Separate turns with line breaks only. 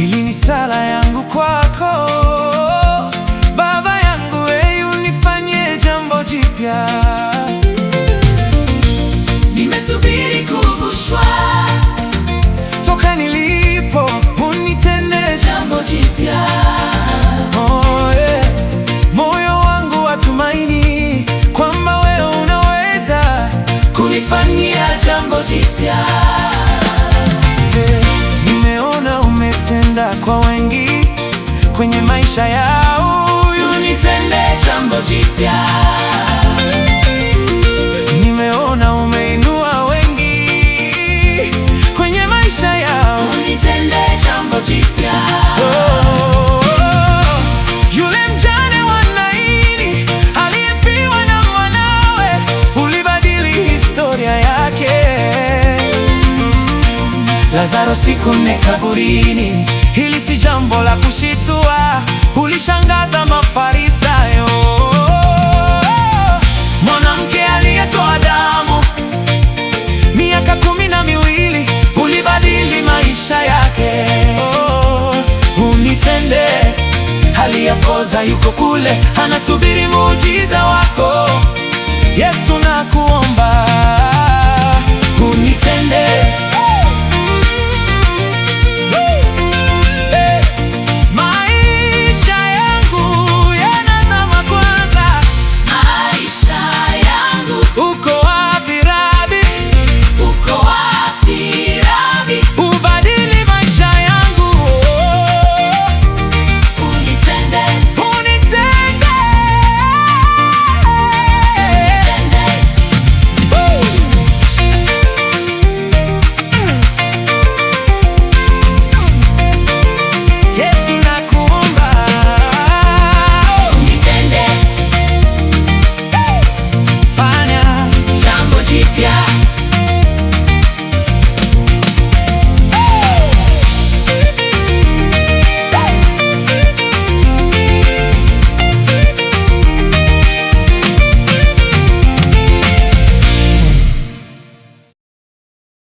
Hili ni sala yangu kwako, Baba yangu, unifanyie jambo jipya.
Nimesubiri kuvushwa
toka nilipo, unitende
jambo jipya.
Oh, yeah. Moyo wangu watumaini kwamba wewe unaweza
kunifanyia jambo jipya.
Nimeona umetenda kwa wengi kwenye maisha yao,
unitende jambo jipya.
Nimeona umeinua wengi kwenye maisha yao,
unitende jambo jipya.
Yule mjane wa Naini aliyefiwa na mwanawe, ulibadili historia yake. Lazaro siku 4 kaburini, hili si jambo la kushitua, ulishangaza Mafarisayo. Mwanamke aliyetoa damu miaka 12, ulibadili maisha yake. Unitende, aliyepoza yuko kule, anasubiri muujiza wako. Yesu nakuomba, unitende.